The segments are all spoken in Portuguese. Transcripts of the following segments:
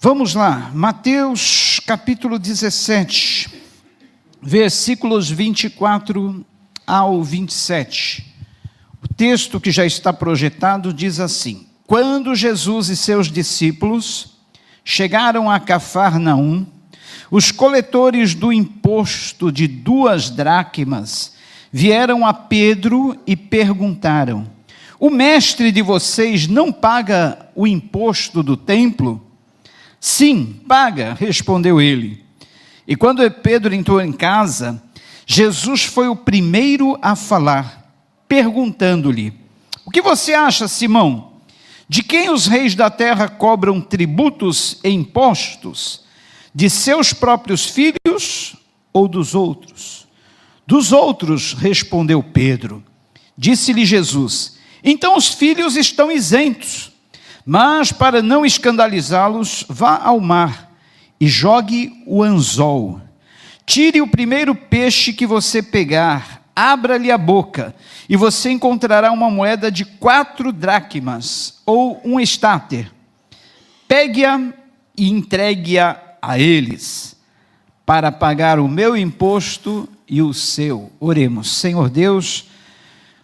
Vamos lá, Mateus capítulo 17, versículos 24 ao 27. O texto que já está projetado diz assim: Quando Jesus e seus discípulos chegaram a Cafarnaum, os coletores do imposto de 2 dracmas vieram a Pedro e perguntaram: O mestre de vocês não paga o imposto do templo? Sim, paga, respondeu ele. E quando Pedro entrou em casa, Jesus foi o primeiro a falar, perguntando-lhe: O que você acha, Simão? De quem os reis da terra cobram tributos e impostos? De seus próprios filhos ou dos outros? Dos outros, respondeu Pedro. Disse-lhe Jesus: Então os filhos estão isentos. Mas para não escandalizá-los, vá ao mar e jogue o anzol. Tire o primeiro peixe que você pegar, abra-lhe a boca, e você encontrará uma moeda de 4 dracmas, ou um estáter. Pegue-a e entregue-a a eles, para pagar o meu imposto e o seu. Oremos. Senhor Deus,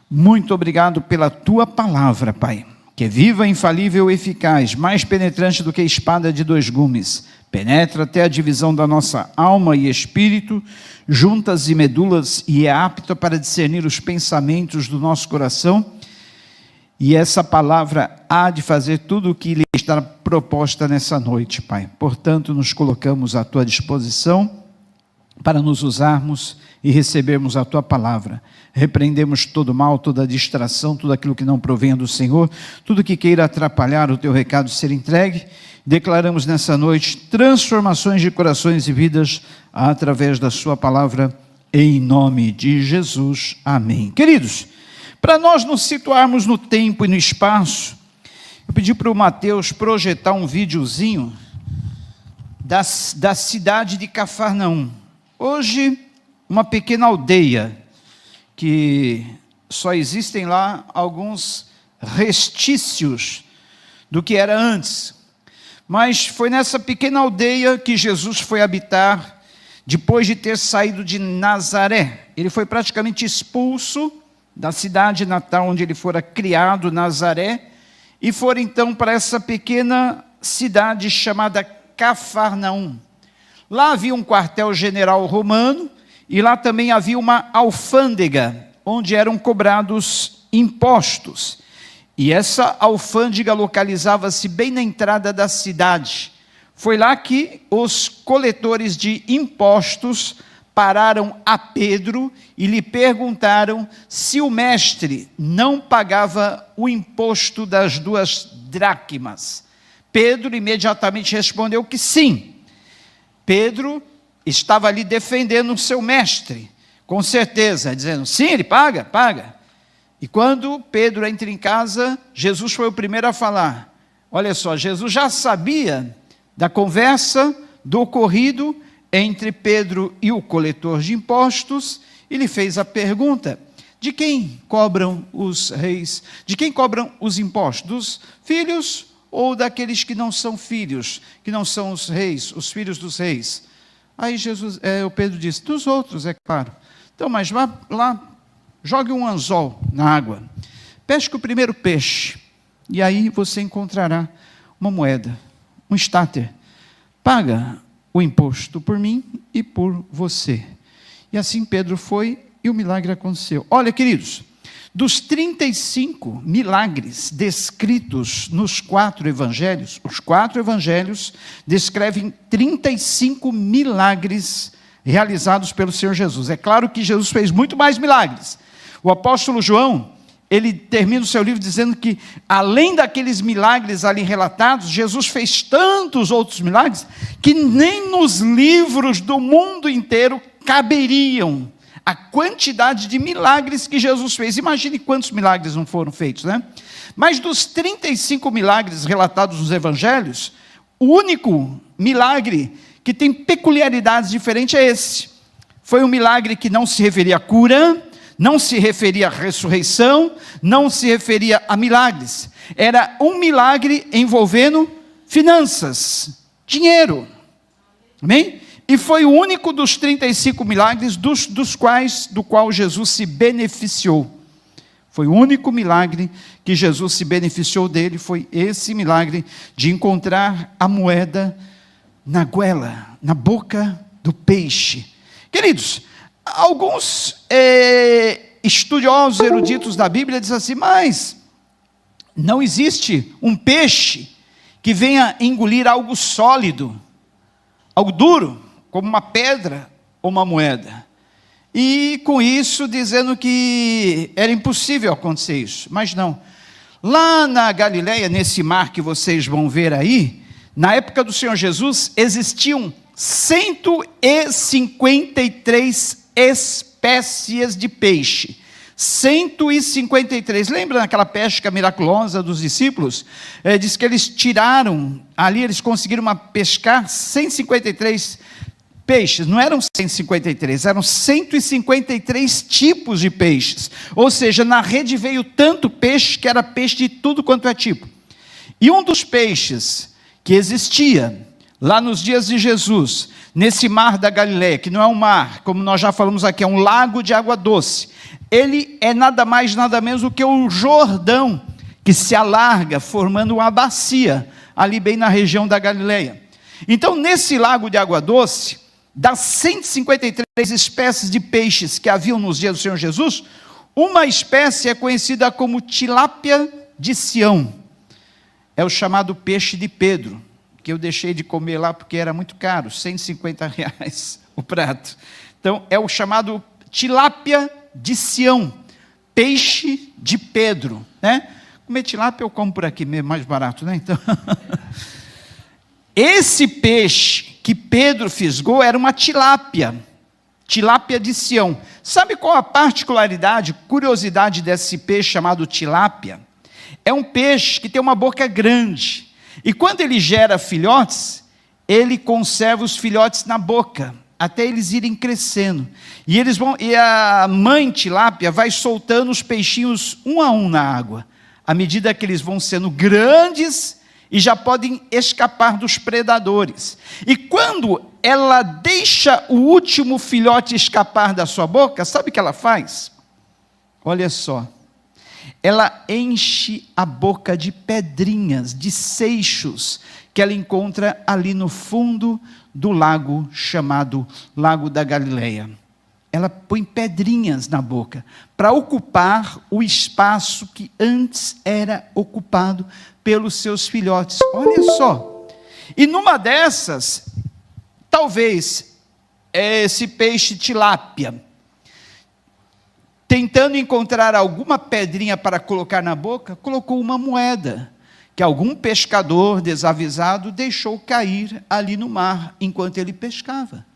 muito obrigado pela tua palavra, Pai, que é viva, infalível e eficaz, mais penetrante do que a espada de 2 gumes, penetra até a divisão da nossa alma e espírito, juntas e medulas, e é apta para discernir os pensamentos do nosso coração, e essa palavra há de fazer tudo o que lhe está proposta nessa noite, Pai. Portanto, nos colocamos à tua disposição, para nos usarmos e recebermos a tua palavra. Repreendemos todo mal, toda distração, tudo aquilo que não provém do Senhor, tudo que queira atrapalhar o teu recado ser entregue. Declaramos nessa noite transformações de corações e vidas através da sua palavra, em nome de Jesus. Amém. Queridos, para nós nos situarmos no tempo e no espaço, eu pedi para o Mateus projetar um videozinho da cidade de Cafarnaum. Hoje, uma pequena aldeia, que só existem lá alguns restícios do que era antes. Mas foi nessa pequena aldeia que Jesus foi habitar, depois de ter saído de Nazaré. Ele foi praticamente expulso da cidade natal onde ele fora criado, Nazaré, e foi então para essa pequena cidade chamada Cafarnaum. Lá havia um quartel-general romano, e lá também havia uma alfândega, onde eram cobrados impostos. E essa alfândega localizava-se bem na entrada da cidade. Foi lá que os coletores de impostos pararam a Pedro e lhe perguntaram se o mestre não pagava o imposto das 2 dracmas. Pedro imediatamente respondeu que sim. Pedro estava ali defendendo o seu mestre, com certeza, dizendo, sim, ele paga, paga. E quando Pedro entra em casa, Jesus foi o primeiro a falar. Olha só, Jesus já sabia da conversa, do ocorrido entre Pedro e o coletor de impostos, e lhe fez a pergunta: de quem cobram os reis? De quem cobram os impostos? Dos filhos ou daqueles que não são filhos, que não são os reis, os filhos dos reis? Aí o Pedro disse, dos outros, é claro. Então, mas vá lá, jogue um anzol na água, pesque o primeiro peixe, e aí você encontrará uma moeda, um estáter. Paga o imposto por mim e por você. E assim Pedro foi, e o milagre aconteceu. Olha, queridos, dos 35 milagres descritos nos 4 evangelhos, os 4 evangelhos descrevem 35 milagres realizados pelo Senhor Jesus. É claro que Jesus fez muito mais milagres. O apóstolo João, ele termina o seu livro dizendo que, além daqueles milagres ali relatados, Jesus fez tantos outros milagres, que nem nos livros do mundo inteiro caberiam a quantidade de milagres que Jesus fez. Imagine quantos milagres não foram feitos, né? Mas dos 35 milagres relatados nos evangelhos, o único milagre que tem peculiaridades diferentes é esse. Foi um milagre que não se referia à cura, não se referia à ressurreição, não se referia a milagres. Era um milagre envolvendo finanças. dinheiro. Amém? E foi o único dos 35 milagres do qual Jesus se beneficiou. Foi o único milagre que Jesus se beneficiou dele, foi esse milagre de encontrar a moeda na goela, na boca do peixe. Queridos, alguns estudiosos eruditos da Bíblia dizem assim, mas não existe um peixe que venha engolir algo sólido, algo duro, como uma pedra ou uma moeda. E com isso dizendo que era impossível acontecer isso, mas não. Lá na Galileia, nesse mar que vocês vão ver aí, na época do Senhor Jesus, existiam 153 espécies de peixe. 153, lembra daquela pesca miraculosa dos discípulos? Diz que eles tiraram, ali eles conseguiram pescar 153 peixes, não eram 153, eram 153 tipos de peixes, ou seja, na rede veio tanto peixe, que era peixe de tudo quanto é tipo, e um dos peixes que existia, lá nos dias de Jesus, nesse mar da Galileia, que não é um mar, como nós já falamos aqui, é um lago de água doce, ele é nada mais, nada menos do que o Jordão, que se alarga, formando uma bacia, ali bem na região da Galileia. Então, nesse lago de água doce, das 153 espécies de peixes que haviam nos dias do Senhor Jesus, uma espécie é conhecida como tilápia de Sião, é o chamado peixe de Pedro, que eu deixei de comer lá porque era muito caro, R$150 o prato. Então, é o chamado tilápia de Sião, peixe de Pedro, né? Comer tilápia eu como por aqui mesmo, mais barato, né? Então, esse peixe que Pedro fisgou era uma tilápia de Sião. Sabe qual a particularidade, curiosidade desse peixe chamado tilápia? É um peixe que tem uma boca grande, e quando ele gera filhotes, ele conserva os filhotes na boca, até eles irem crescendo, e a mãe tilápia vai soltando os peixinhos um a um na água, à medida que eles vão sendo grandes, e já podem escapar dos predadores, e quando ela deixa o último filhote escapar da sua boca, sabe o que ela faz? Olha só, ela enche a boca de pedrinhas, de seixos, que ela encontra ali no fundo do lago, chamado Lago da Galileia. Ela põe pedrinhas na boca, para ocupar o espaço que antes era ocupado pelos seus filhotes. Olha só, e numa dessas, talvez, esse peixe tilápia, tentando encontrar alguma pedrinha para colocar na boca, colocou uma moeda, que algum pescador desavisado deixou cair ali no mar, enquanto ele pescava.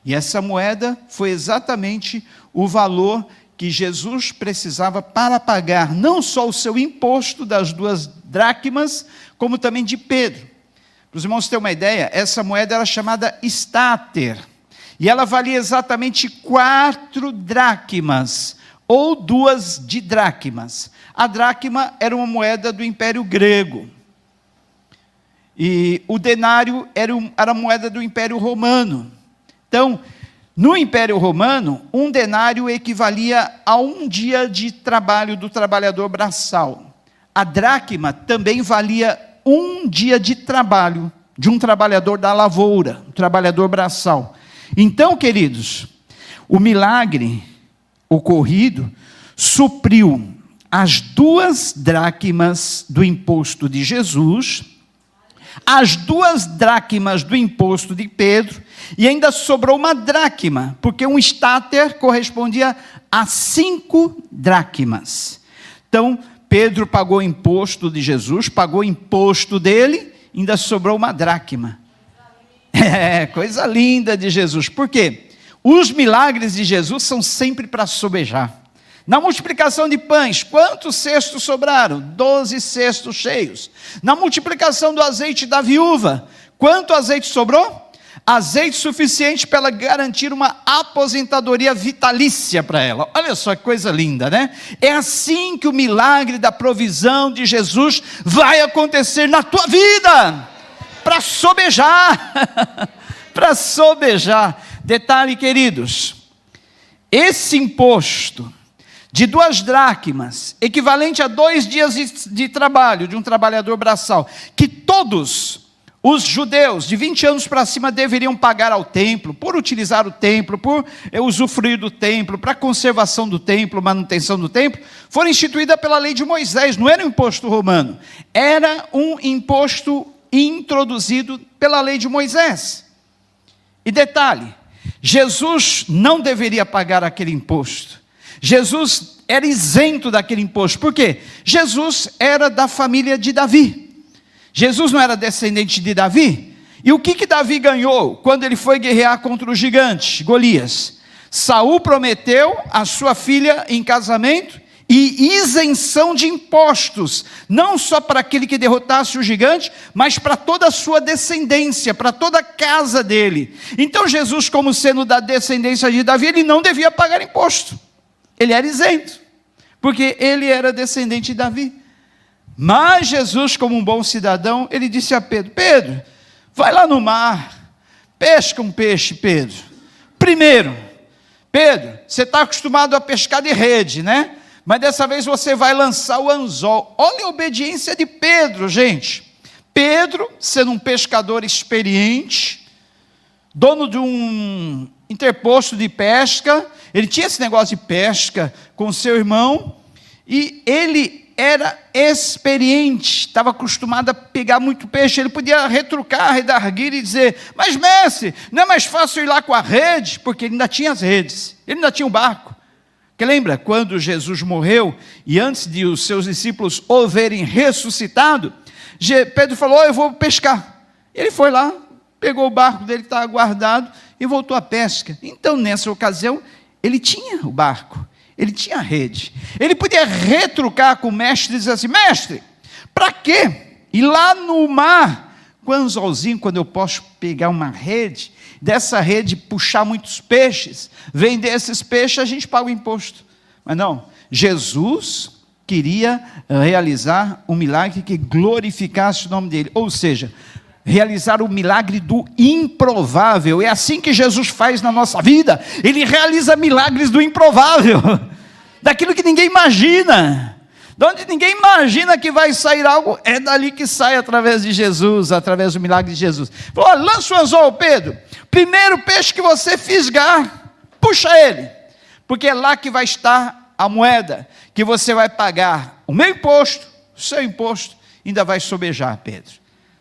E essa moeda foi exatamente o valor que Jesus precisava para pagar, não só o seu imposto das 2 dracmas, como também de Pedro. Para os irmãos terem uma ideia, essa moeda era chamada estáter, e ela valia exatamente 4 dracmas, ou 2 didracmas. A dracma era uma moeda do Império Grego, e o denário era a moeda do Império Romano. Então, no Império Romano, um denário equivalia a 1 dia de trabalho do trabalhador braçal. A dracma também valia 1 dia de trabalho de um trabalhador da lavoura, um trabalhador braçal. Então, queridos, o milagre ocorrido supriu as 2 dracmas do imposto de Jesus, as 2 dracmas do imposto de Pedro, e ainda sobrou uma dracma, porque um estáter correspondia a 5 dracmas. Então, Pedro pagou o imposto de Jesus, pagou o imposto dele, ainda sobrou uma dracma. Coisa linda de Jesus. Por quê? Os milagres de Jesus são sempre para sobejar. Na multiplicação de pães, quantos cestos sobraram? 12 cestos cheios. Na multiplicação do azeite da viúva, quanto azeite sobrou? Azeite suficiente para ela garantir uma aposentadoria vitalícia para ela. Olha só que coisa linda, né? É assim que o milagre da provisão de Jesus vai acontecer na tua vida. para sobejar, para sobejar. Detalhe, queridos, esse imposto de 2 dracmas, equivalente a 2 dias de trabalho de um trabalhador braçal, que todos os judeus de 20 anos para cima deveriam pagar ao templo, por utilizar o templo, por usufruir do templo, para a conservação do templo, manutenção do templo, foram instituídas pela lei de Moisés. Não era um imposto romano, era um imposto introduzido pela lei de Moisés. E detalhe, Jesus não deveria pagar aquele imposto. Jesus era isento daquele imposto. Por quê? Jesus era da família de Davi. Jesus não era descendente de Davi? E o que Davi ganhou quando ele foi guerrear contra o gigante, Golias? Saul prometeu a sua filha em casamento e isenção de impostos, não só para aquele que derrotasse o gigante, mas para toda a sua descendência, para toda a casa dele. Então Jesus, como sendo da descendência de Davi, ele não devia pagar imposto. Ele era isento, porque ele era descendente de Davi. Mas Jesus, como um bom cidadão, ele disse a Pedro: Pedro, vai lá no mar, pesca um peixe, Pedro. Primeiro, Pedro, você está acostumado a pescar de rede, né? Mas dessa vez você vai lançar o anzol. Olha a obediência de Pedro, gente. Pedro, sendo um pescador experiente, dono de um interposto de pesca, ele tinha esse negócio de pesca com seu irmão, e ele era experiente, estava acostumado a pegar muito peixe. Ele podia retrucar, redarguir e dizer: mas mestre, não é mais fácil ir lá com a rede? Porque ele ainda tinha as redes, ele ainda tinha o barco. Porque lembra, quando Jesus morreu, e antes de os seus discípulos o verem ressuscitado, Pedro falou: eu vou pescar. Ele foi lá, pegou o barco dele que estava guardado e voltou à pesca. Então, nessa ocasião, ele tinha o barco, ele tinha a rede. Ele podia retrucar com o mestre e dizer assim: mestre, para quê ir lá no mar com anzolzinho, quando eu posso pegar uma rede, dessa rede puxar muitos peixes, vender esses peixes, a gente paga o imposto. Mas não, Jesus queria realizar um milagre que glorificasse o nome dele, ou seja, realizar o milagre do improvável. É assim que Jesus faz na nossa vida. Ele realiza milagres do improvável, daquilo que ninguém imagina. De onde ninguém imagina que vai sair algo, é dali que sai, através de Jesus, através do milagre de Jesus. Falou: lança o anzol, Pedro. Primeiro peixe que você fisgar, puxa ele, porque é lá que vai estar a moeda, que você vai pagar o meu imposto, o seu imposto, ainda vai sobejar, Pedro.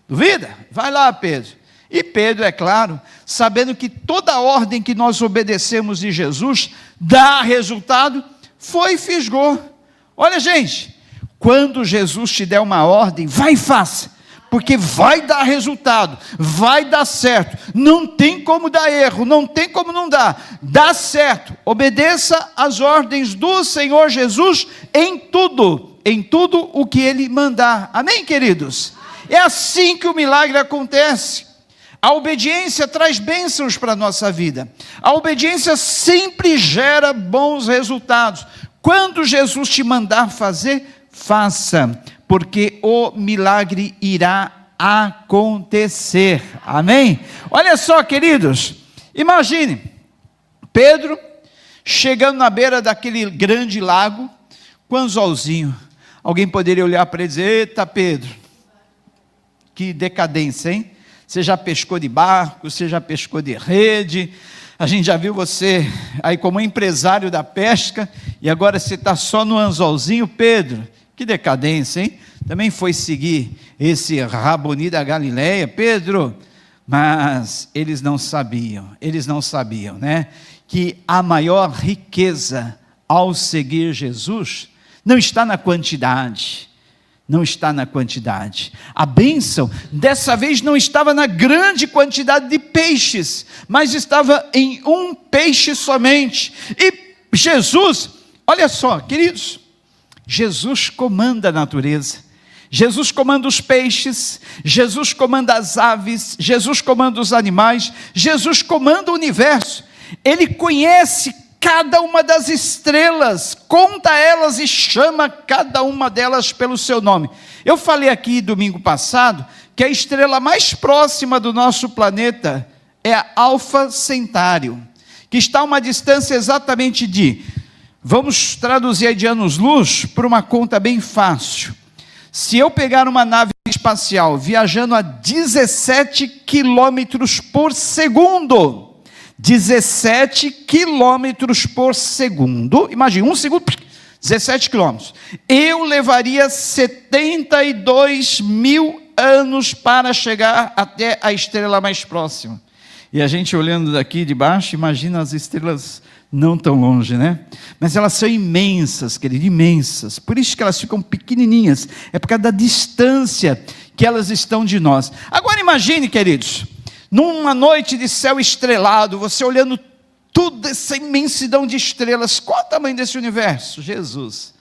Duvida? Vai lá, Pedro. E Pedro, é claro, sabendo que toda a ordem que nós obedecemos de Jesus dá resultado, foi e fisgou. Olha, gente, quando Jesus te der uma ordem, vai e faça, porque vai dar resultado, vai dar certo, não tem como dar erro, não tem como não dar, dá certo. Obedeça às ordens do Senhor Jesus em tudo o que Ele mandar. Amém, queridos? É assim que o milagre acontece. A obediência traz bênçãos para a nossa vida, a obediência sempre gera bons resultados. Quando Jesus te mandar fazer, faça, porque o milagre irá acontecer. Amém? Olha só, queridos, imagine Pedro chegando na beira daquele grande lago com anzolzinho. Alguém poderia olhar para ele e dizer: eita, Pedro, que decadência, hein? Você já pescou de barco, você já pescou de rede, a gente já viu você aí como empresário da pesca, e agora você está só no anzolzinho. Pedro, que decadência, hein? Também foi seguir esse Raboni da Galileia, Pedro. Mas eles não sabiam, né? Que a maior riqueza ao seguir Jesus não está na quantidade, não está na quantidade. A bênção, dessa vez, não estava na grande quantidade de peixes, mas estava em um peixe somente. E Jesus, olha só, queridos, Jesus comanda a natureza, Jesus comanda os peixes, Jesus comanda as aves, Jesus comanda os animais, Jesus comanda o universo. Ele conhece cada uma das estrelas, conta elas e chama cada uma delas pelo seu nome. Eu falei aqui domingo passado que a estrela mais próxima do nosso planeta é a Alfa Centauro, que está a uma distância exatamente de, vamos traduzir aí de anos-luz, por uma conta bem fácil. Se eu pegar uma nave espacial viajando a 17 quilômetros por segundo, 17 quilômetros por segundo, imagine, 1 segundo, 17 quilômetros, eu levaria 72 mil anos para chegar até a estrela mais próxima. E a gente olhando daqui de baixo, imagina as estrelas não tão longe, né? Mas elas são imensas, querido, imensas. Por isso que elas ficam pequenininhas. É por causa da distância que elas estão de nós. Agora imagine, queridos, numa noite de céu estrelado, você olhando toda essa imensidão de estrelas. Qual o tamanho desse universo? Jesus.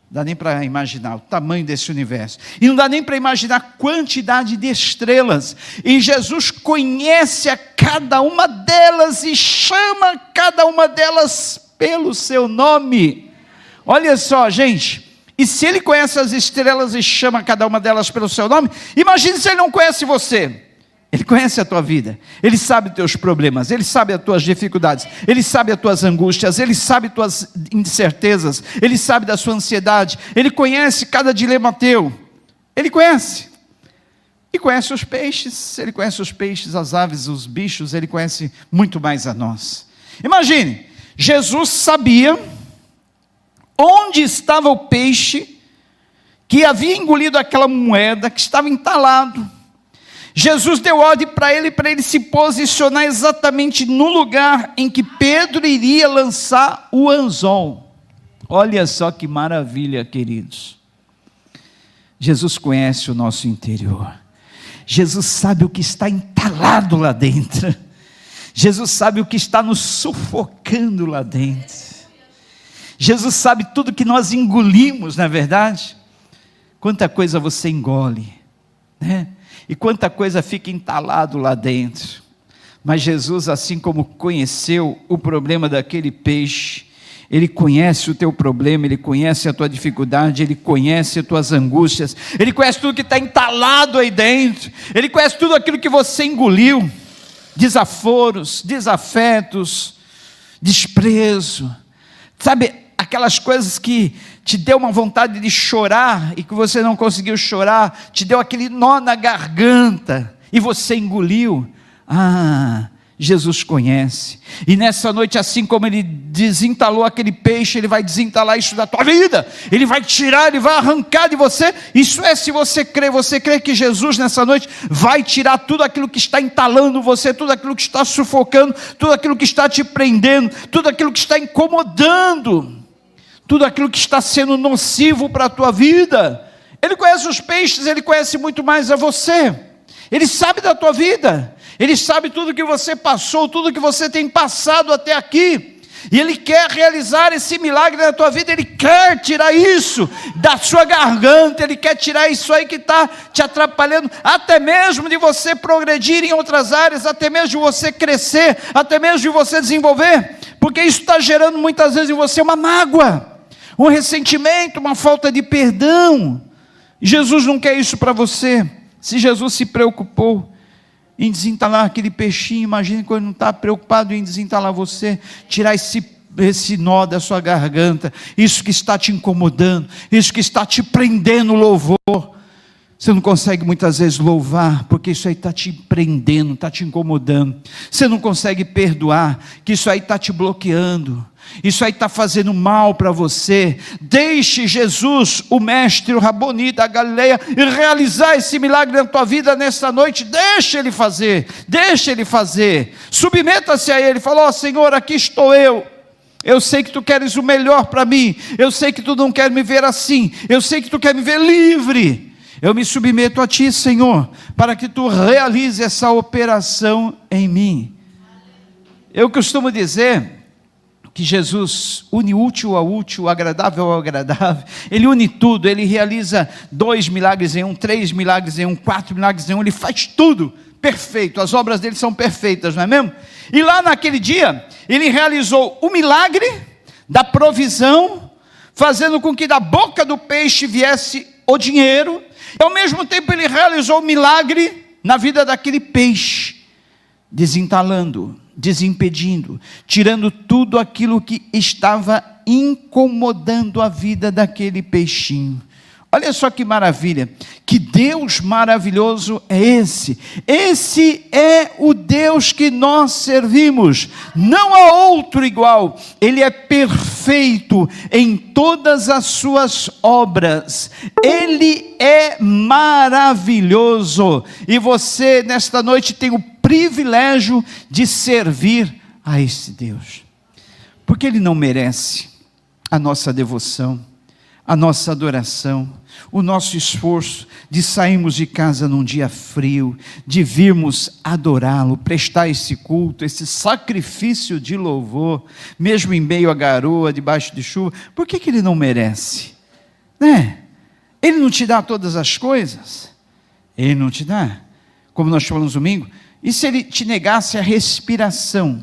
Não dá nem para imaginar o tamanho desse universo. E não dá nem para imaginar a quantidade de estrelas. E Jesus conhece a cada uma delas e chama cada uma delas pelo seu nome. Olha só, gente. E se ele conhece as estrelas e chama cada uma delas pelo seu nome, imagine se ele não conhece você. Ele conhece a tua vida, Ele sabe os teus problemas, Ele sabe as tuas dificuldades, Ele sabe as tuas angústias, Ele sabe as tuas incertezas, Ele sabe da sua ansiedade, Ele conhece cada dilema teu, Ele conhece. E conhece os peixes, Ele conhece os peixes, as aves, os bichos, Ele conhece muito mais a nós. Imagine, Jesus sabia onde estava o peixe que havia engolido aquela moeda, que estava entalado. Jesus deu ordem para ele se posicionar exatamente no lugar em que Pedro iria lançar o anzol. Olha só que maravilha, queridos. Jesus conhece o nosso interior. Jesus sabe o que está entalado lá dentro. Jesus sabe o que está nos sufocando lá dentro. Jesus sabe tudo que nós engolimos, não é verdade? Quanta coisa você engole, né? E quanta coisa fica entalado lá dentro. Mas Jesus, assim como conheceu o problema daquele peixe, Ele conhece o teu problema, Ele conhece a tua dificuldade, Ele conhece as tuas angústias, Ele conhece tudo que está entalado aí dentro, Ele conhece tudo aquilo que você engoliu, desaforos, desafetos, desprezo, sabe, aquelas coisas que te deu uma vontade de chorar e que você não conseguiu chorar, te deu aquele nó na garganta e você engoliu. Jesus conhece. E nessa noite, assim como Ele desentalou aquele peixe, Ele vai desentalar isso da tua vida. Ele vai tirar, Ele vai arrancar de você. Isso é se você crê que Jesus nessa noite vai tirar tudo aquilo que está entalando você, tudo aquilo que está sufocando, tudo aquilo que está te prendendo, tudo aquilo que está incomodando, tudo aquilo que está sendo nocivo para a tua vida. Ele conhece os peixes, Ele conhece muito mais a você. Ele sabe da tua vida, Ele sabe tudo que você passou, tudo que você tem passado até aqui, e Ele quer realizar esse milagre na tua vida. Ele quer tirar isso da sua garganta, Ele quer tirar isso aí que está te atrapalhando, até mesmo de você progredir em outras áreas, até mesmo de você crescer, até mesmo de você desenvolver, porque isso está gerando muitas vezes em você uma mágoa, um ressentimento, uma falta de perdão. Jesus não quer isso para você. Se Jesus se preocupou em desentalar aquele peixinho, imagine quando Ele não está preocupado em desentalar você, tirar esse nó da sua garganta, isso que está te incomodando, isso que está te prendendo o louvor. Você não consegue muitas vezes louvar, porque isso aí está te prendendo, está te incomodando. Você não consegue perdoar, que isso aí está te bloqueando. Isso aí está fazendo mal para você. Deixe Jesus, o mestre, o Raboni da Galileia, realizar esse milagre na tua vida nessa noite. Deixe Ele fazer, deixe Ele fazer. Submeta-se a Ele, fala: Senhor, aqui estou eu. Eu sei que Tu queres o melhor para mim. Eu sei que Tu não quer me ver assim. Eu sei que Tu quer me ver livre. Eu me submeto a Ti, Senhor, para que Tu realize essa operação em mim. Eu costumo dizer que Jesus une útil ao útil, agradável ao agradável. Ele une tudo, Ele realiza 2 milagres em um, 3 milagres em um, 4 milagres em um. Ele faz tudo perfeito, as obras dele são perfeitas, não é mesmo? E lá naquele dia, Ele realizou o milagre da provisão, fazendo com que da boca do peixe viesse o dinheiro, E ao mesmo tempo ele realizou um milagre na vida daquele peixe, desentalando, desimpedindo, tirando tudo aquilo que estava incomodando a vida daquele peixinho. Olha só que maravilha, que Deus maravilhoso é esse? Esse é o Deus que nós servimos, não há outro igual. Ele é perfeito em todas as suas obras, Ele é maravilhoso, e você nesta noite tem o privilégio de servir a esse Deus, porque Ele não merece a nossa devoção, a nossa adoração, o nosso esforço de sairmos de casa num dia frio, de virmos adorá-lo, prestar esse culto, esse sacrifício de louvor, mesmo em meio à garoa, debaixo de chuva. Por que Ele não merece? Né? Ele não te dá todas as coisas? Ele não te dá? Como nós falamos domingo, e se Ele te negasse a respiração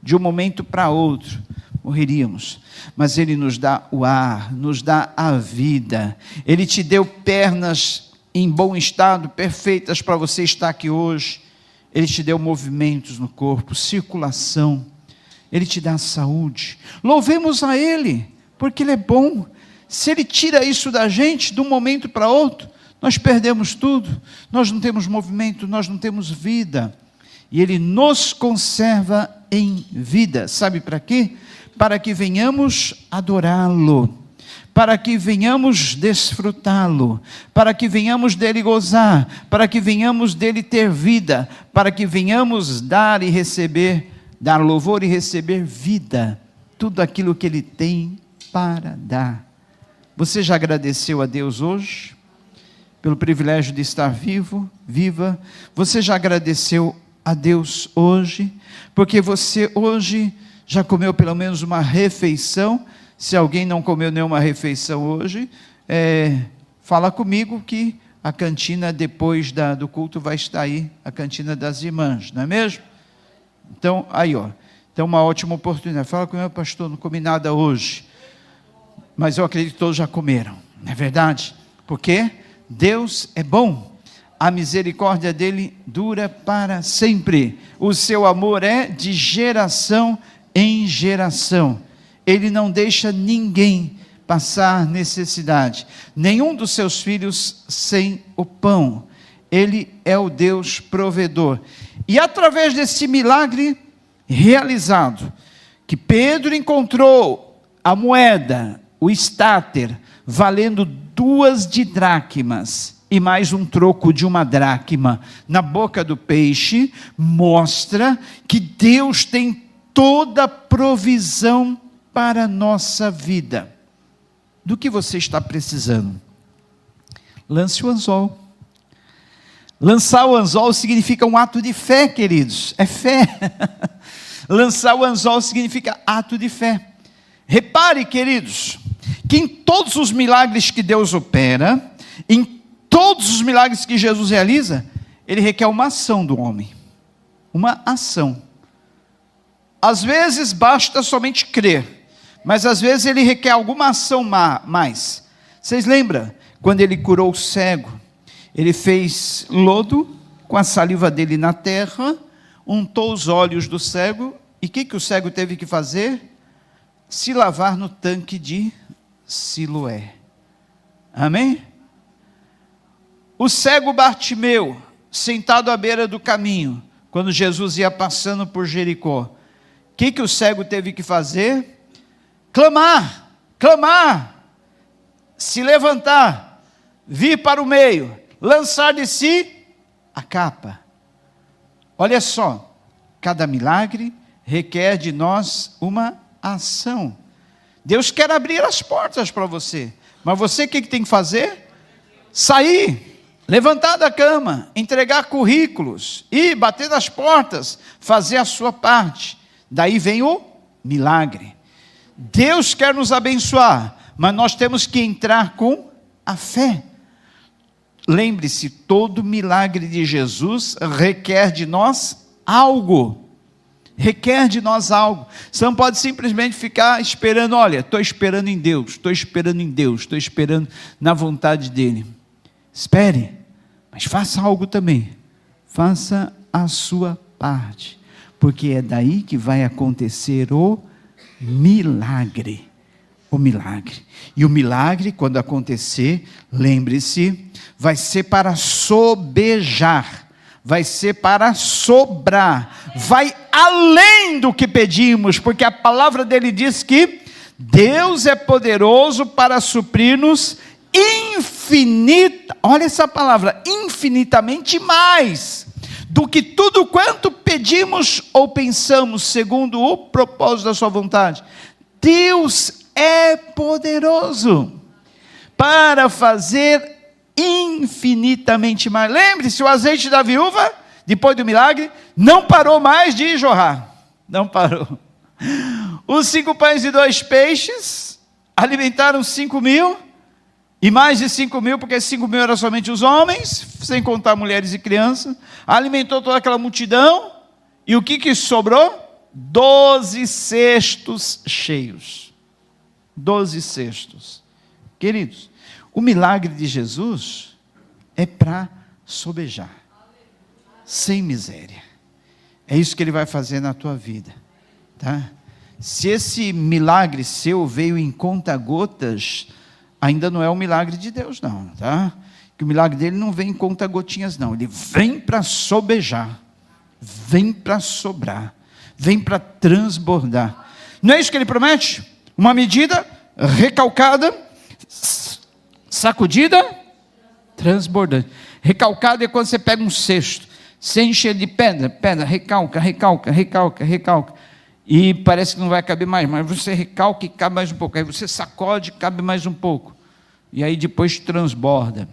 de um momento para outro? Morreríamos. Mas Ele nos dá o ar, nos dá a vida. Ele te deu pernas em bom estado, perfeitas para você estar aqui hoje. Ele te deu movimentos no corpo, circulação. Ele te dá saúde. Louvemos a Ele, porque Ele é bom. Se Ele tira isso da gente de um momento para outro, nós perdemos tudo. Nós não temos movimento, nós não temos vida. E Ele nos conserva em vida. Sabe para quê? Para que venhamos adorá-lo, para que venhamos desfrutá-lo, para que venhamos dele gozar, para que venhamos dele ter vida, para que venhamos dar e receber, dar louvor e receber vida, tudo aquilo que Ele tem para dar. Você já agradeceu a Deus hoje, pelo privilégio de estar vivo, viva? Você já agradeceu a Deus hoje, porque você hoje já comeu pelo menos uma refeição? Se alguém não comeu nenhuma refeição hoje, fala comigo que a cantina depois do culto vai estar aí, a cantina das irmãs, não é mesmo? Então, aí ó, então uma ótima oportunidade. Fala com o meu pastor, não comi nada hoje, mas eu acredito que todos já comeram, não é verdade? Porque Deus é bom, a misericórdia dele dura para sempre, o seu amor é de geração em geração. Ele não deixa ninguém passar necessidade, nenhum dos seus filhos sem o pão. Ele é o Deus provedor. E através desse milagre realizado, que Pedro encontrou a moeda, o estáter, valendo 2 dracmas, e mais um troco de 1 dracma, na boca do peixe, mostra que Deus tem toda provisão para a nossa vida. Do que você está precisando? Lance o anzol. Lançar o anzol significa um ato de fé, queridos, é fé. Lançar o anzol significa ato de fé. Repare, queridos, que em todos os milagres que Deus opera, em todos os milagres que Jesus realiza, Ele requer uma ação do homem, uma ação. Às vezes basta somente crer, mas às vezes Ele requer alguma ação mais. Vocês lembram? Quando Ele curou o cego, Ele fez lodo com a saliva dele na terra, untou os olhos do cego, e o que o cego teve que fazer? Se lavar no tanque de Siloé. Amém? O cego Bartimeu, sentado à beira do caminho, quando Jesus ia passando por Jericó, o que o cego teve que fazer? Clamar, se levantar, vir para o meio, lançar de si a capa. Olha só, cada milagre requer de nós uma ação. Deus quer abrir as portas para você, mas você o que tem que fazer? Sair, levantar da cama, entregar currículos, ir bater nas portas, fazer a sua parte. Daí vem o milagre. Deus quer nos abençoar, mas nós temos que entrar com a fé. Lembre-se, todo milagre de Jesus requer de nós algo. Requer de nós algo. Você não pode simplesmente ficar esperando, olha, estou esperando em Deus, estou esperando em Deus, estou esperando na vontade dEle. espere, mas faça algo também. Faça a sua parte, porque é daí que vai acontecer o milagre. O milagre. E o milagre, quando acontecer, lembre-se, vai ser para sobejar, vai ser para sobrar, vai além do que pedimos, porque a palavra dele diz que Deus é poderoso para suprir-nos olha essa palavra, infinitamente mais do que tudo quanto pedimos ou pensamos, segundo o propósito da sua vontade. Deus é poderoso para fazer infinitamente mais. Lembre-se, o azeite da viúva, depois do milagre, não parou mais de jorrar. Não parou. Os 5 pães e 2 peixes alimentaram 5.000, e mais de 5.000, porque 5.000 eram somente os homens, sem contar mulheres e crianças. Alimentou toda aquela multidão, e o que sobrou? 12 cestos cheios. 12 cestos. Queridos, o milagre de Jesus é para sobejar, sem miséria. É isso que ele vai fazer na tua vida, tá? Se esse milagre seu veio em conta-gotas, ainda não é o milagre de Deus não, tá? Que o milagre dele não vem em conta-gotinhas não, ele vem para sobejar, vem para sobrar, vem para transbordar. Não é isso que ele promete? Uma medida recalcada, sacudida, transbordante. Recalcado é quando você pega um cesto, você enche ele de pedra, recalca, e parece que não vai caber mais, mas você recalca e cabe mais um pouco, aí você sacode e cabe mais um pouco, e aí depois transborda.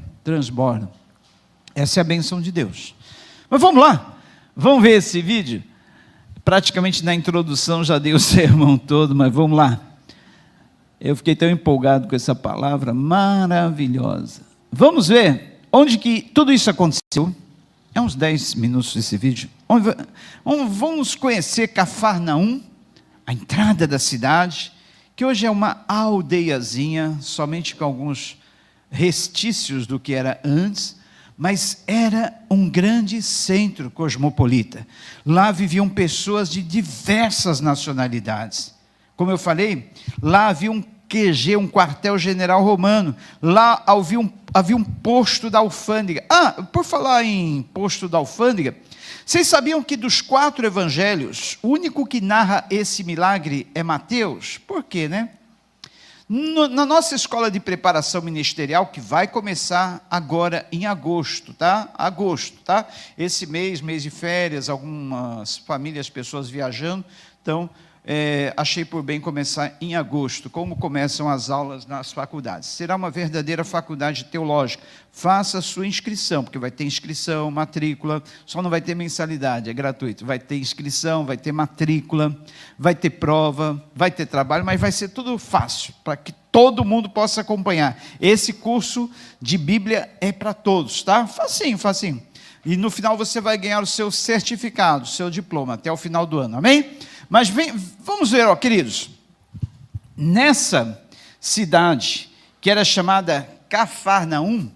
Essa é a bênção de Deus. Mas vamos lá, vamos ver esse vídeo. Praticamente na introdução já dei o sermão todo, mas vamos lá. Eu fiquei tão empolgado com essa palavra maravilhosa. Vamos ver onde que tudo isso aconteceu. É uns 10 minutos esse vídeo. Vamos conhecer Cafarnaum, a entrada da cidade, que hoje é uma aldeiazinha, somente com alguns restícios do que era antes, mas era um grande centro cosmopolita. Lá viviam pessoas de diversas nacionalidades. Como eu falei, lá havia um QG, um quartel-general romano. Lá havia um posto da alfândega. Por falar em posto da alfândega, vocês sabiam que dos 4 evangelhos, o único que narra esse milagre é Mateus? Por quê, né? Na nossa escola de preparação ministerial, que vai começar agora em agosto, tá? Esse mês de férias, algumas famílias, pessoas viajando, então achei por bem começar em agosto, como começam as aulas nas faculdades. Será uma verdadeira faculdade teológica. Faça a sua inscrição, porque vai ter inscrição, matrícula, só não vai ter mensalidade, é gratuito. Vai ter inscrição, vai ter matrícula, vai ter prova, vai ter trabalho, mas vai ser tudo fácil, para que todo mundo possa acompanhar. Esse curso de Bíblia é para todos, tá? Facinho. E no final você vai ganhar o seu certificado, o seu diploma, até o final do ano, amém? Mas vamos ver, queridos, nessa cidade, que era chamada Cafarnaum,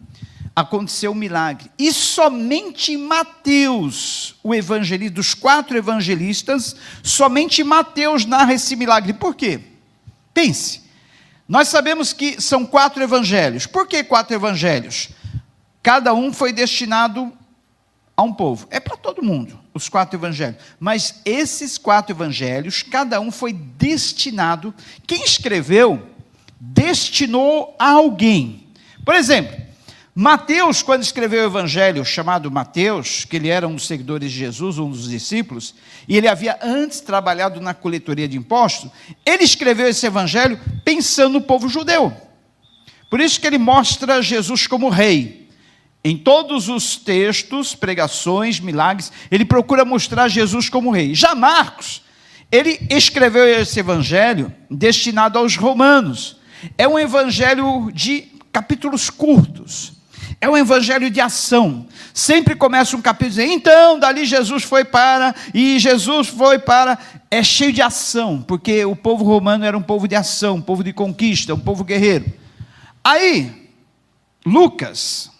aconteceu um milagre, e somente Mateus, o evangelista, dos 4 evangelistas, somente Mateus narra esse milagre. Por quê? Pense, nós sabemos que são 4 evangelhos. Por que 4 evangelhos? Cada um foi destinado a um povo, é para todo mundo, os 4 evangelhos, mas esses 4 evangelhos, cada um foi destinado, quem escreveu, destinou a alguém. Por exemplo, Mateus, quando escreveu o evangelho chamado Mateus, que ele era um dos seguidores de Jesus, um dos discípulos, e ele havia antes trabalhado na coletoria de impostos, ele escreveu esse evangelho pensando no povo judeu, por isso que ele mostra Jesus como rei. Em todos os textos, pregações, milagres, ele procura mostrar Jesus como rei. Já Marcos, ele escreveu esse evangelho destinado aos romanos. É um evangelho de capítulos curtos. É um evangelho de ação. Sempre começa um capítulo dizendo, então, dali Jesus foi para, e Jesus foi para. É cheio de ação, porque o povo romano era um povo de ação, um povo de conquista, um povo guerreiro. Aí, Lucas,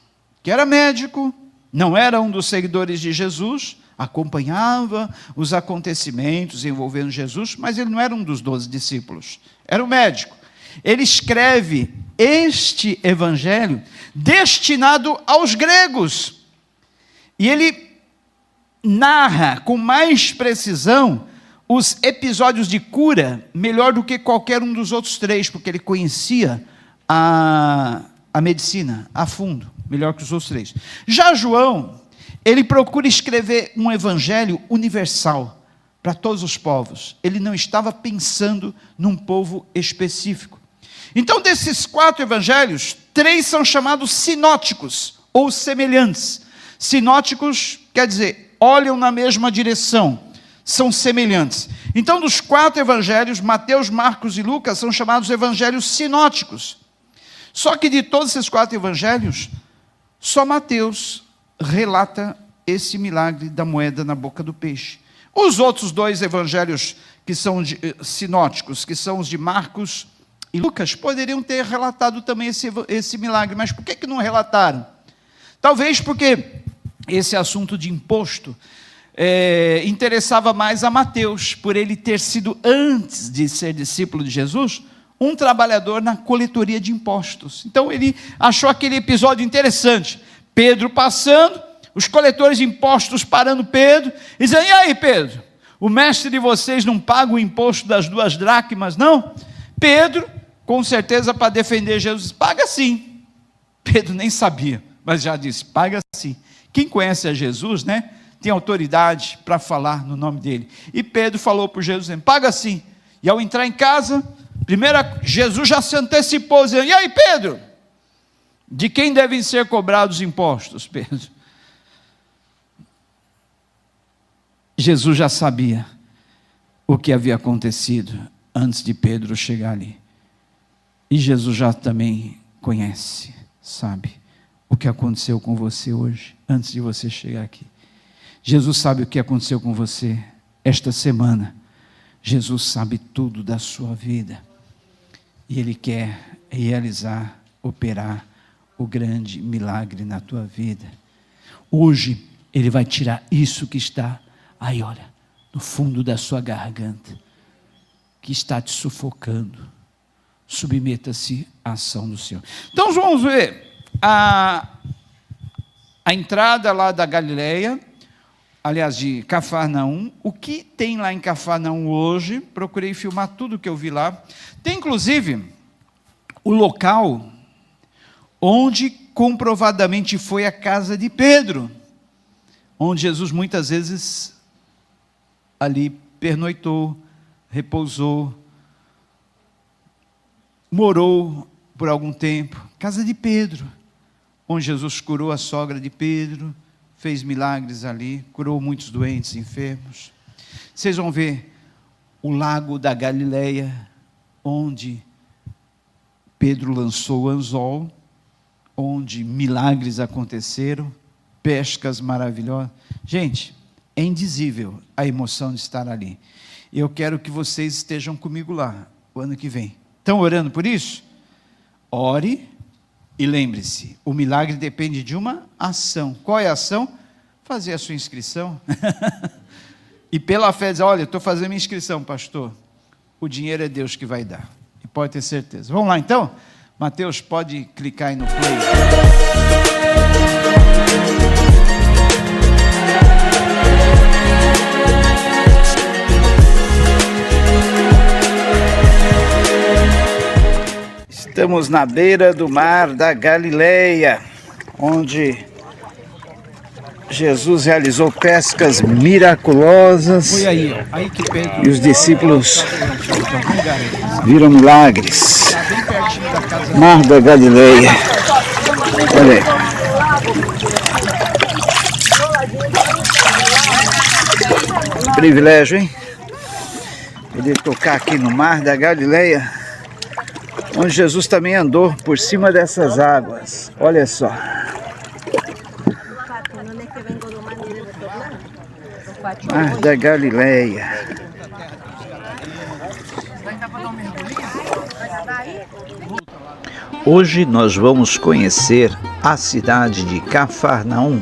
que era médico, não era um dos seguidores de Jesus, acompanhava os acontecimentos envolvendo Jesus, mas ele não era um dos 12 discípulos, era um médico. Ele escreve este evangelho destinado aos gregos, e ele narra com mais precisão os episódios de cura, melhor do que qualquer um dos outros 3, porque ele conhecia a medicina a fundo, melhor que os outros 3. Já João, ele procura escrever um evangelho universal, para todos os povos. Ele não estava pensando num povo específico. Então, desses 4 evangelhos, 3 são chamados sinóticos, ou semelhantes. Sinóticos quer dizer, olham na mesma direção, são semelhantes. Então, dos 4 evangelhos, Mateus, Marcos e Lucas são chamados evangelhos sinóticos. Só que de todos esses 4 evangelhos, só Mateus relata esse milagre da moeda na boca do peixe. Os outros 2 evangelhos que são sinóticos, que são os de Marcos e Lucas, poderiam ter relatado também esse milagre, mas por que não relataram? Talvez porque esse assunto de imposto interessava mais a Mateus, por ele ter sido, antes de ser discípulo de Jesus, um trabalhador na coletoria de impostos. Então ele achou aquele episódio interessante, Pedro passando, os coletores de impostos parando Pedro, e dizendo: e aí, Pedro, o mestre de vocês não paga o imposto das 2 dracmas, não? Pedro, com certeza para defender Jesus, paga sim. Pedro nem sabia, mas já disse, paga sim. Quem conhece a Jesus, né, tem autoridade para falar no nome dele. E Pedro falou por Jesus, dizendo, paga sim. E ao entrar em casa, Jesus já se antecipou, dizendo, e aí, Pedro, de quem devem ser cobrados os impostos, Pedro? Jesus já sabia o que havia acontecido antes de Pedro chegar ali. E Jesus já também conhece, sabe, o que aconteceu com você hoje, antes de você chegar aqui. Jesus sabe o que aconteceu com você esta semana. Jesus sabe tudo da sua vida. E Ele quer realizar, operar o grande milagre na tua vida. Hoje, Ele vai tirar isso que está aí, olha, no fundo da sua garganta, que está te sufocando. Submeta-se à ação do Senhor. Então vamos ver a entrada lá da Galileia, aliás, de Cafarnaum. O que tem lá em Cafarnaum hoje? Procurei filmar tudo que eu vi lá. Tem inclusive o local onde comprovadamente foi a casa de Pedro, onde Jesus muitas vezes ali pernoitou, repousou, morou por algum tempo. Casa de Pedro, onde Jesus curou a sogra de Pedro, fez milagres ali, curou muitos doentes, enfermos. Vocês vão ver o lago da Galileia, onde Pedro lançou o anzol, onde milagres aconteceram, pescas maravilhosas. Gente, é indizível a emoção de estar ali. Eu quero que vocês estejam comigo lá, o ano que vem. Estão orando por isso? Ore e lembre-se, o milagre depende de uma ação. Qual é a ação? Fazer a sua inscrição. E pela fé dizer, olha, eu estou fazendo minha inscrição, pastor. O dinheiro é Deus que vai dar. E pode ter certeza. Vamos lá então? Mateus, pode clicar aí no play. Estamos na beira do mar da Galileia, onde Jesus realizou pescas miraculosas e os discípulos viram milagres. Mar da Galileia. Olha aí. Privilégio, hein? Poder tocar aqui no Mar da Galileia, onde Jesus também andou por cima dessas águas. Olha só. Mar da Galileia. Hoje nós vamos conhecer a cidade de Cafarnaum.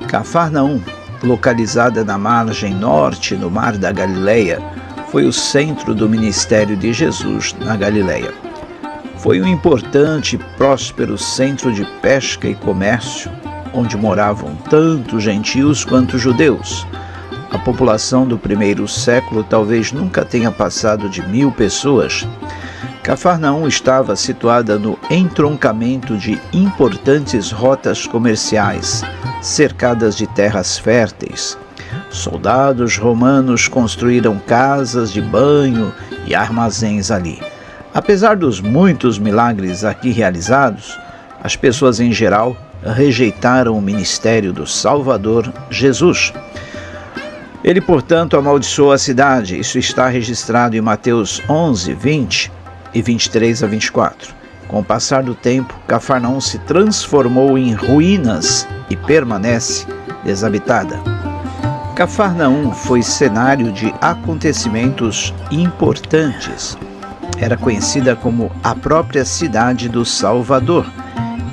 Cafarnaum, localizada na margem norte do Mar da Galileia, foi o centro do ministério de Jesus na Galileia. Foi um importante e próspero centro de pesca e comércio, onde moravam tanto gentios quanto judeus. A população do primeiro século talvez nunca tenha passado de 1.000 pessoas. Cafarnaum estava situada no entroncamento de importantes rotas comerciais, cercadas de terras férteis. Soldados romanos construíram casas de banho e armazéns ali. Apesar dos muitos milagres aqui realizados, as pessoas em geral rejeitaram o ministério do Salvador Jesus. Ele, portanto, amaldiçoou a cidade. Isso está registrado em Mateus 11, 20 e 23 a 24. Com o passar do tempo, Cafarnaum se transformou em ruínas e permanece desabitada. Cafarnaum foi cenário de acontecimentos importantes. Era conhecida como a própria cidade do Salvador.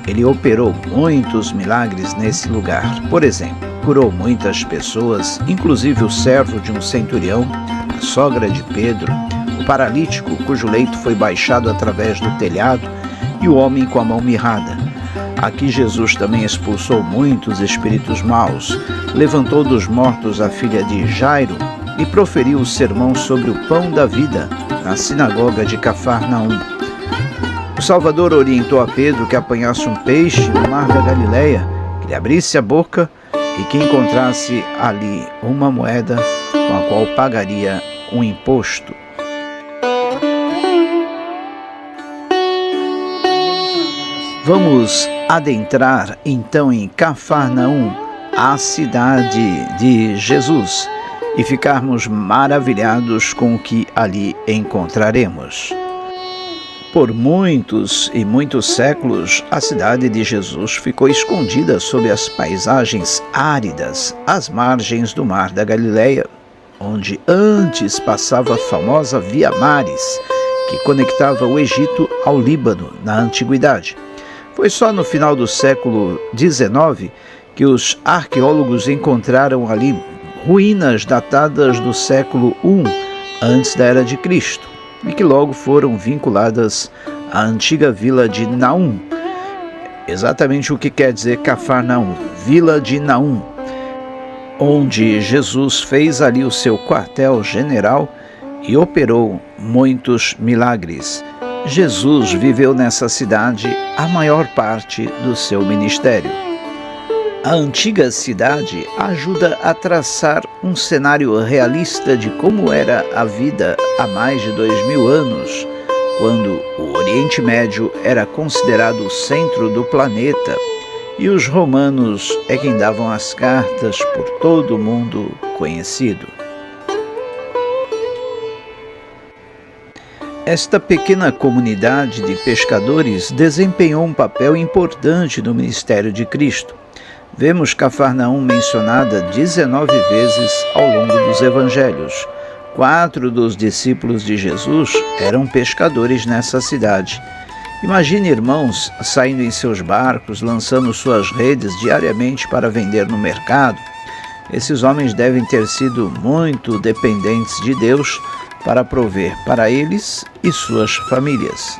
Ele operou muitos milagres nesse lugar. Por exemplo, curou muitas pessoas, inclusive o servo de um centurião, a sogra de Pedro, o paralítico cujo leito foi baixado através do telhado e o homem com a mão mirrada. Aqui Jesus também expulsou muitos espíritos maus, levantou dos mortos a filha de Jairo e proferiu o sermão sobre o pão da vida na sinagoga de Cafarnaum. O Salvador orientou a Pedro que apanhasse um peixe no mar da Galileia, que lhe abrisse a boca e que encontrasse ali uma moeda com a qual pagaria um imposto. Vamos adentrar então em Cafarnaum, a cidade de Jesus, e ficarmos maravilhados com o que ali encontraremos. Por muitos e muitos séculos, a cidade de Jesus ficou escondida sob as paisagens áridas às margens do Mar da Galileia, onde antes passava a famosa Via Maris, que conectava o Egito ao Líbano na antiguidade. Foi só no final do século XIX que os arqueólogos encontraram ali ruínas datadas do século I antes da Era de Cristo e que logo foram vinculadas à antiga vila de Naum. Exatamente o que quer dizer Cafarnaum, Vila de Naum, onde Jesus fez ali o seu quartel-general e operou muitos milagres. Jesus viveu nessa cidade a maior parte do seu ministério. A antiga cidade ajuda a traçar um cenário realista de como era a vida há mais de 2000 anos, quando o Oriente Médio era considerado o centro do planeta e os romanos é quem davam as cartas por todo o mundo conhecido. Esta pequena comunidade de pescadores desempenhou um papel importante no ministério de Cristo. Vemos Cafarnaum mencionada 19 vezes ao longo dos evangelhos. 4 dos discípulos de Jesus eram pescadores nessa cidade. Imagine irmãos saindo em seus barcos, lançando suas redes diariamente para vender no mercado. Esses homens devem ter sido muito dependentes de Deus para prover para eles e suas famílias.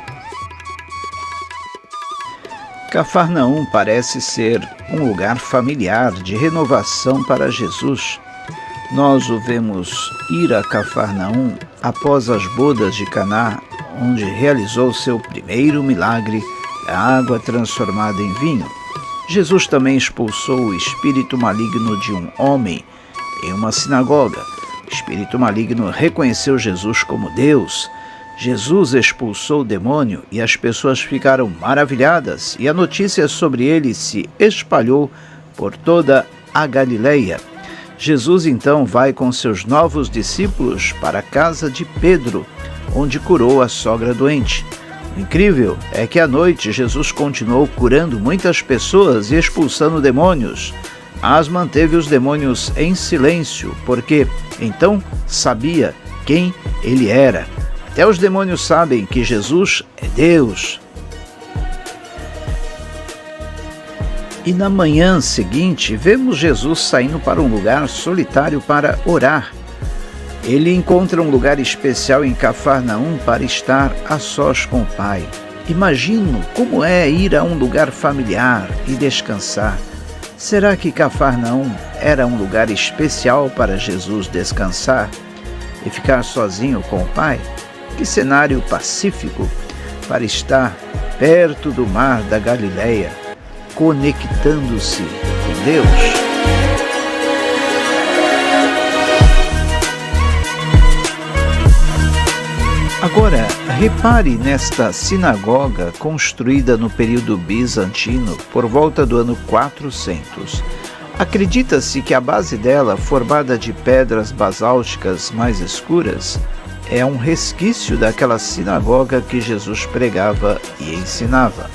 Cafarnaum parece ser um lugar familiar de renovação para Jesus. Nós o vemos ir a Cafarnaum após as bodas de Caná, onde realizou seu primeiro milagre, a água transformada em vinho. Jesus também expulsou o espírito maligno de um homem em uma sinagoga. O espírito maligno reconheceu Jesus como Deus. Jesus expulsou o demônio e as pessoas ficaram maravilhadas, e a notícia sobre ele se espalhou por toda a Galileia. Jesus então vai com seus novos discípulos para a casa de Pedro, onde curou a sogra doente. O incrível é que à noite Jesus continuou curando muitas pessoas e expulsando demônios, mas manteve os demônios em silêncio, porque então sabia quem ele era. Até os demônios sabem que Jesus é Deus. E na manhã seguinte, vemos Jesus saindo para um lugar solitário para orar. Ele encontra um lugar especial em Cafarnaum para estar a sós com o Pai. Imagino como é ir a um lugar familiar e descansar. Será que Cafarnaum era um lugar especial para Jesus descansar e ficar sozinho com o Pai? Que cenário pacífico para estar perto do mar da Galileia, conectando-se com Deus. Agora, repare nesta sinagoga construída no período bizantino por volta do ano 400. Acredita-se que a base dela, formada de pedras basálticas mais escuras, é um resquício daquela sinagoga que Jesus pregava e ensinava.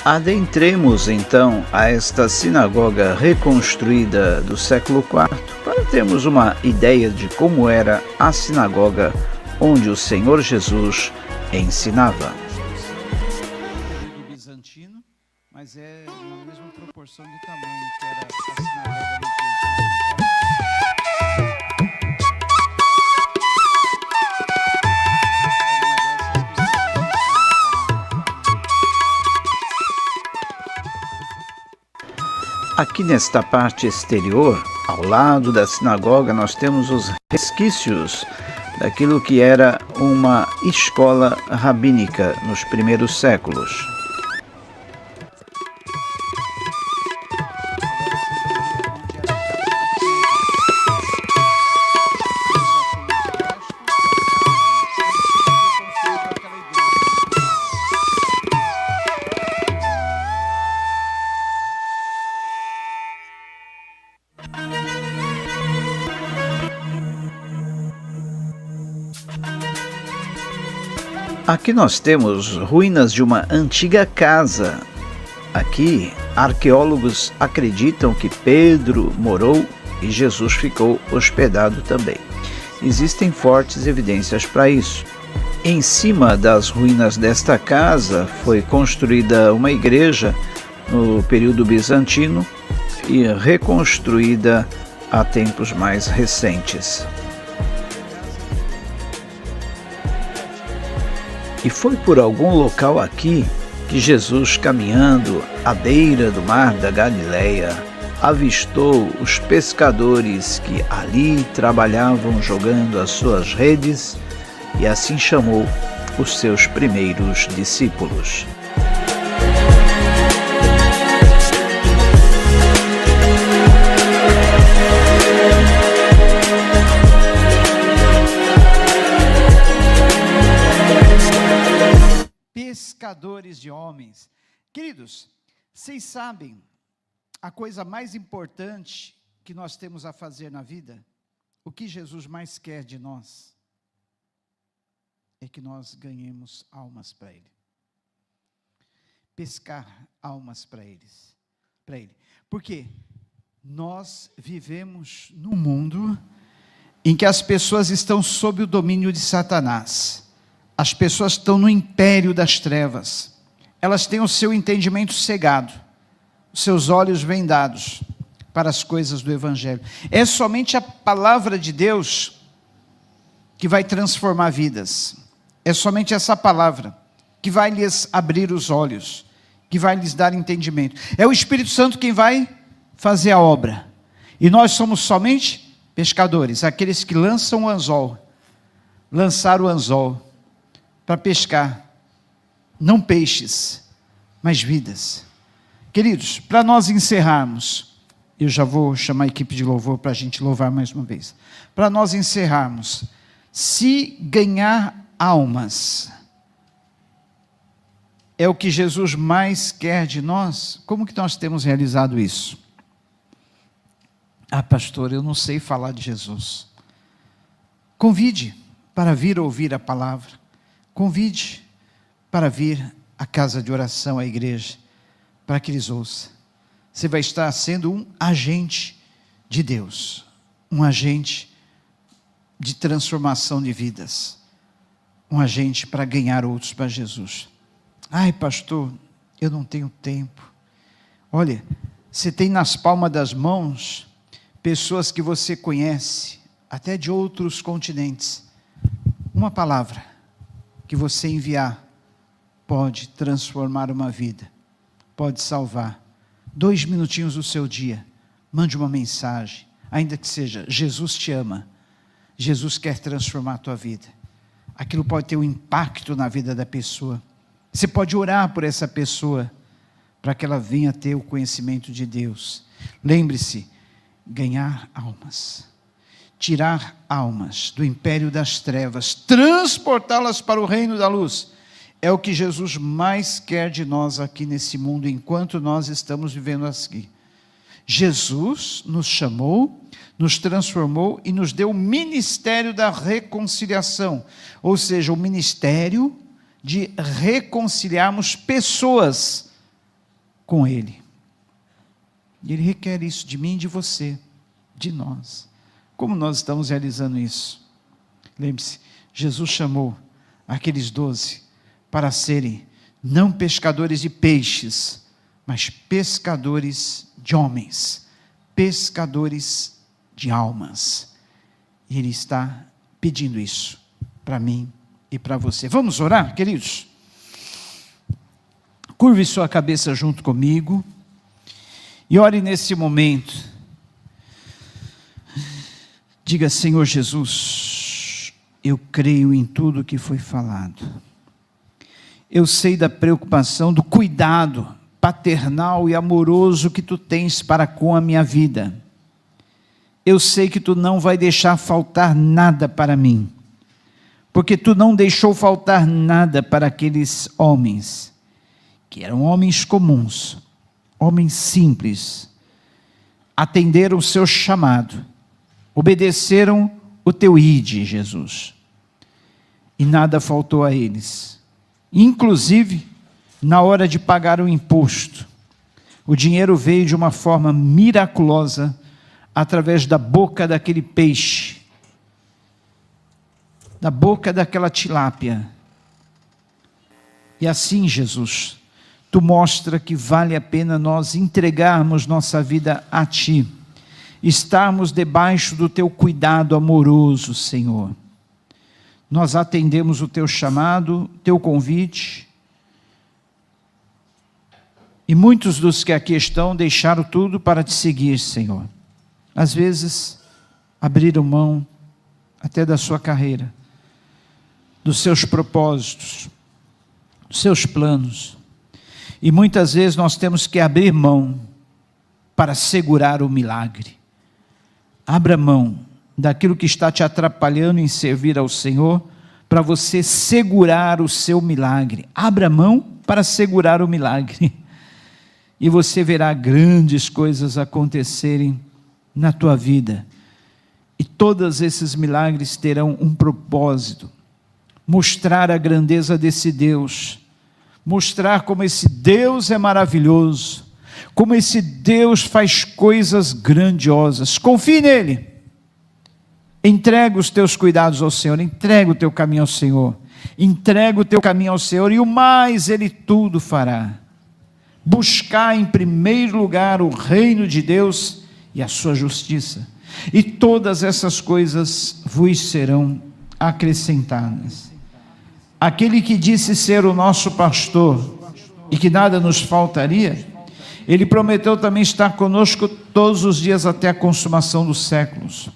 Adentremos então a esta sinagoga reconstruída do século IV para termos uma ideia de como era a sinagoga onde o Senhor Jesus ensinava. Bizantino, mas é na mesma proporção de tamanho que era a sinagoga de Aqui nesta parte exterior, ao lado da sinagoga, nós temos os resquícios daquilo que era uma escola rabínica nos primeiros séculos. Aqui nós temos ruínas de uma antiga casa. Aqui, arqueólogos acreditam que Pedro morou e Jesus ficou hospedado também. Existem fortes evidências para isso. Em cima das ruínas desta casa foi construída uma igreja no período bizantino e reconstruída a tempos mais recentes. E foi por algum local aqui que Jesus, caminhando à beira do mar da Galileia, avistou os pescadores que ali trabalhavam jogando as suas redes e assim chamou os seus primeiros discípulos. Pescadores de homens. Queridos, vocês sabem a coisa mais importante que nós temos a fazer na vida? O que Jesus mais quer de nós é que nós ganhemos almas para Ele. Pescar almas para Ele. Porque nós vivemos num mundo em que as pessoas estão sob o domínio de Satanás. As pessoas estão no império das trevas. Elas têm o seu entendimento cegado, os seus olhos vendados para as coisas do Evangelho. É somente a palavra de Deus que vai transformar vidas. É somente essa palavra que vai lhes abrir os olhos, que vai lhes dar entendimento. É o Espírito Santo quem vai fazer a obra. E nós somos somente pescadores, aqueles que lançam o anzol. Lançar o anzol para pescar, não peixes, mas vidas. Queridos, para nós encerrarmos, eu já vou chamar a equipe de louvor para a gente louvar mais uma vez. Para nós encerrarmos, se ganhar almas é o que Jesus mais quer de nós, como que nós temos realizado isso? Ah, pastor, eu não sei falar de Jesus. Convide para vir ouvir a palavra. Convide para vir à casa de oração, à igreja, para que eles ouçam. Você vai estar sendo um agente de Deus, um agente de transformação de vidas, um agente para ganhar outros para Jesus. Ai, pastor, eu não tenho tempo. Olha, você tem nas palmas das mãos pessoas que você conhece, até de outros continentes. Uma palavra que você enviar pode transformar uma vida, pode salvar. 2 minutinhos do seu dia, mande uma mensagem, ainda que seja: Jesus te ama, Jesus quer transformar a tua vida. Aquilo pode ter um impacto na vida da pessoa. Você pode orar por essa pessoa, para que ela venha ter o conhecimento de Deus. Lembre-se, ganhar almas, tirar almas do império das trevas, transportá-las para o reino da luz, é o que Jesus mais quer de nós aqui nesse mundo, enquanto nós estamos vivendo aqui. Jesus nos chamou, nos transformou e nos deu o ministério da reconciliação, ou seja, o ministério de reconciliarmos pessoas com Ele. E Ele requer isso de mim e de você, de nós. Como nós estamos realizando isso? Lembre-se, Jesus chamou aqueles 12 para serem não pescadores de peixes, mas pescadores de homens, pescadores de almas. E Ele está pedindo isso para mim e para você. Vamos orar, queridos? Curve sua cabeça junto comigo e ore nesse momento. Diga: Senhor Jesus, eu creio em tudo que foi falado. Eu sei da preocupação, do cuidado paternal e amoroso que Tu tens para com a minha vida. Eu sei que Tu não vai deixar faltar nada para mim, porque Tu não deixou faltar nada para aqueles homens, que eram homens comuns, homens simples, atenderam o Seu chamado, obedeceram o Teu ide, Jesus, e nada faltou a eles. Inclusive, na hora de pagar o imposto, o dinheiro veio de uma forma miraculosa, através da boca daquele peixe, da boca daquela tilápia. E assim, Jesus, Tu mostra que vale a pena nós entregarmos nossa vida a Ti, estarmos debaixo do Teu cuidado amoroso, Senhor. Nós atendemos o Teu chamado, Teu convite, e muitos dos que aqui estão deixaram tudo para Te seguir, Senhor. Às vezes, abriram mão até da sua carreira, dos seus propósitos, dos seus planos, e muitas vezes nós temos que abrir mão para segurar o milagre. Abra mão daquilo que está te atrapalhando em servir ao Senhor, para você segurar o seu milagre. Abra mão para segurar o milagre, e você verá grandes coisas acontecerem na tua vida, e todos esses milagres terão um propósito: mostrar a grandeza desse Deus, mostrar como esse Deus é maravilhoso, como esse Deus faz coisas grandiosas. Confie nele, entrega os teus cuidados ao Senhor, entrega o teu caminho ao Senhor, entrega o teu caminho ao Senhor, e o mais Ele tudo fará. Buscar em primeiro lugar o reino de Deus e a sua justiça, e todas essas coisas vos serão acrescentadas. Aquele que disse ser o nosso pastor e que nada nos faltaria, Ele prometeu também estar conosco todos os dias até a consumação dos séculos.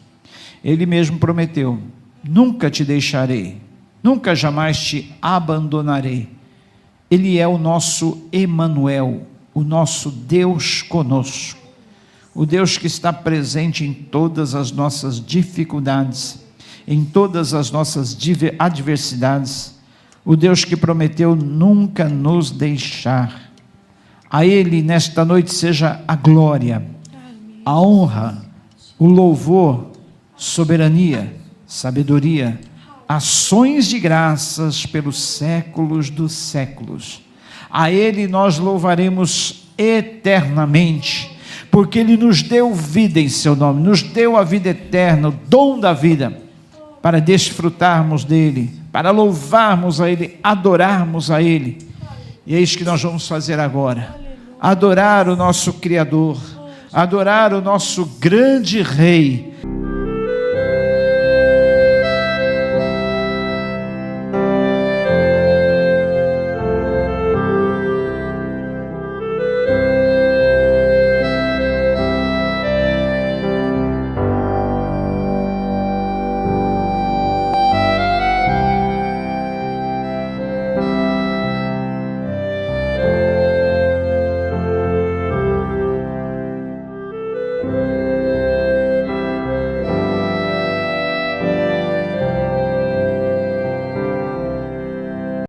Ele mesmo prometeu: nunca te deixarei, nunca jamais te abandonarei. Ele é o nosso Emanuel, o nosso Deus conosco, o Deus que está presente em todas as nossas dificuldades, em todas as nossas adversidades, o Deus que prometeu nunca nos deixar. A Ele nesta noite seja a glória, a honra, o louvor, soberania, sabedoria, ações de graças pelos séculos dos séculos. A Ele nós louvaremos eternamente, porque Ele nos deu vida em seu nome, nos deu a vida eterna, o dom da vida, para desfrutarmos dEle, para louvarmos a Ele, adorarmos a Ele, E é isso que nós vamos fazer agora. Adorar o nosso Criador, adorar o nosso grande Rei,